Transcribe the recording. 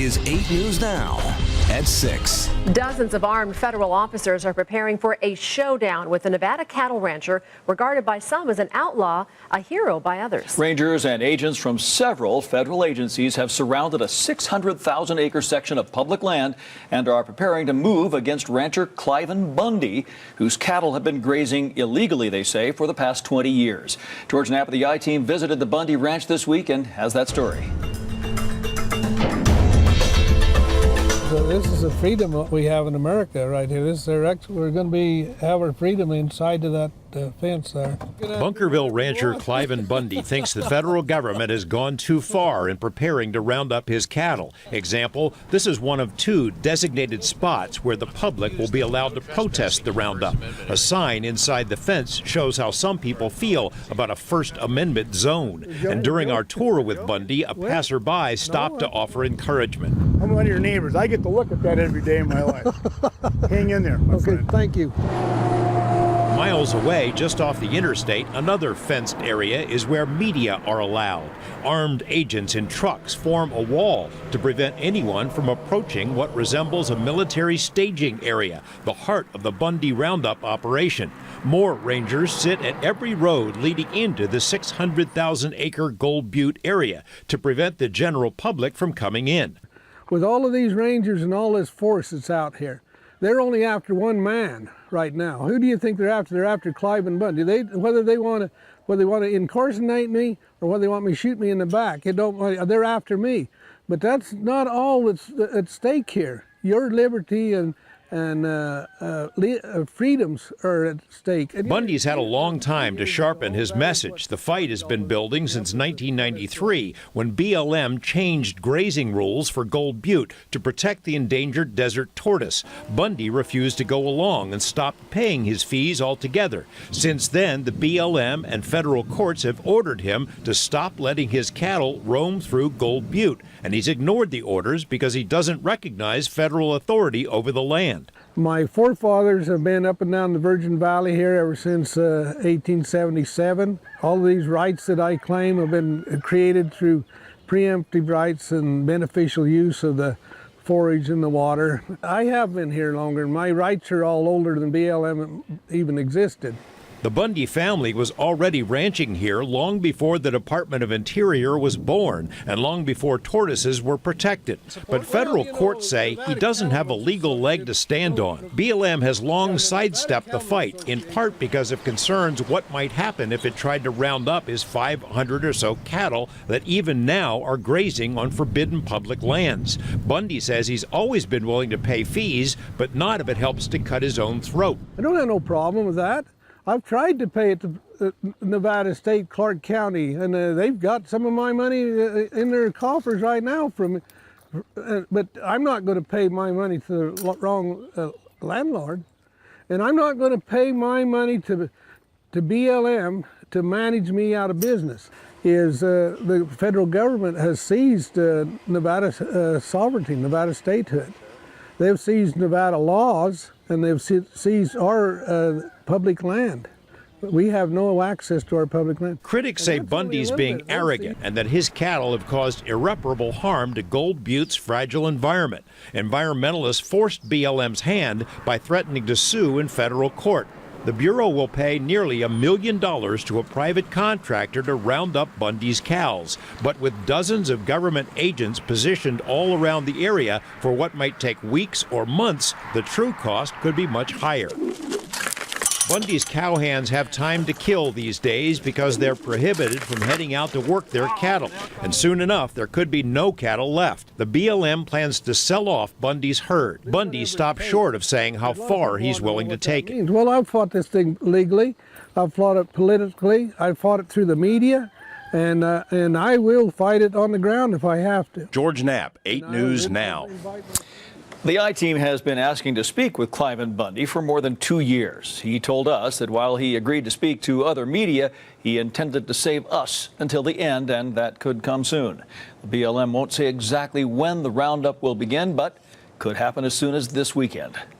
is 8 News Now at 6. Dozens of armed federal officers are preparing for a showdown with a Nevada cattle rancher regarded by some as an outlaw, a hero by others. Rangers and agents from several federal agencies have surrounded a 600,000-acre section of public land and are preparing to move against rancher Cliven Bundy, whose cattle have been grazing illegally, they say, for the past 20 years. George Knapp of the I-Team visited the Bundy Ranch this week and has that story. So this is the freedom that we have in America right here. We're going to have our freedom inside of that fence there. Bunkerville rancher Cliven Bundy thinks the federal government has gone too far in preparing to round up his cattle. Example, this is one of 2 designated spots where the public will be allowed to protest the roundup. A sign inside the fence shows how some people feel about a First Amendment zone. And during our tour with Bundy, a passerby stopped to offer encouragement. I'm one of your neighbors. I get to look at that every day in my life. Hang in there. Okay, thank you. Miles away, just off the interstate, another fenced area is where media are allowed. Armed agents in trucks form a wall to prevent anyone from approaching what resembles a military staging area, the heart of the Bundy Roundup operation. More rangers sit at every road leading into the 600,000-acre Gold Butte area to prevent the general public from coming in. With all of these rangers and all this force that's out here, they're only after one man right now. Who do you think they're after? They're after Cliven Bundy. Whether they want to incarcerate me or whether they want me to shoot me in the back, they're after me. But that's not all that's at stake here. Your liberty and freedoms are at stake. Bundy's had a long time to sharpen his message. The fight has been building since 1993, when BLM changed grazing rules for Gold Butte to protect the endangered desert tortoise. Bundy refused to go along and stopped paying his fees altogether. Since then, the BLM and federal courts have ordered him to stop letting his cattle roam through Gold Butte, and he's ignored the orders because he doesn't recognize federal authority over the land. My forefathers have been up and down the Virgin Valley here ever since 1877. All of these rights that I claim have been created through preemptive rights and beneficial use of the forage and the water. I have been here longer. My rights are all older than BLM even existed. The Bundy family was already ranching here long before the Department of Interior was born and long before tortoises were protected. But federal courts say he doesn't have a legal leg to stand on. BLM has long sidestepped the fight, in part because of concerns what might happen if it tried to round up his 500 or so cattle that even now are grazing on forbidden public lands. Bundy says he's always been willing to pay fees, but not if it helps to cut his own throat. I don't have no problem with that. I've tried to pay it to Nevada State, Clark County, and they've got some of my money in their coffers right now from but I'm not going to pay my money to the wrong landlord, and I'm not going to pay my money to BLM to manage me out of business. The federal government has seized Nevada sovereignty, Nevada statehood. They've seized Nevada laws, and they've seized our public land. We have no access to our public land. Critics say Bundy's being arrogant and that his cattle have caused irreparable harm to Gold Butte's fragile environment. Environmentalists forced BLM's hand by threatening to sue in federal court. The Bureau will pay nearly $1 million to a private contractor to round up Bundy's cows. But with dozens of government agents positioned all around the area for what might take weeks or months, the true cost could be much higher. Bundy's cowhands have time to kill these days because they're prohibited from heading out to work their cattle. And soon enough, there could be no cattle left. The BLM plans to sell off Bundy's herd. Bundy stopped short of saying how far he's willing to take it. Well, I've fought this thing legally. I've fought it politically. I've fought it through the media. And I will fight it on the ground if I have to. George Knapp, 8 News Now. The I-Team has been asking to speak with Cliven Bundy for more than 2 years. He told us that while he agreed to speak to other media, he intended to save us until the end, and that could come soon. The BLM won't say exactly when the roundup will begin, but could happen as soon as this weekend.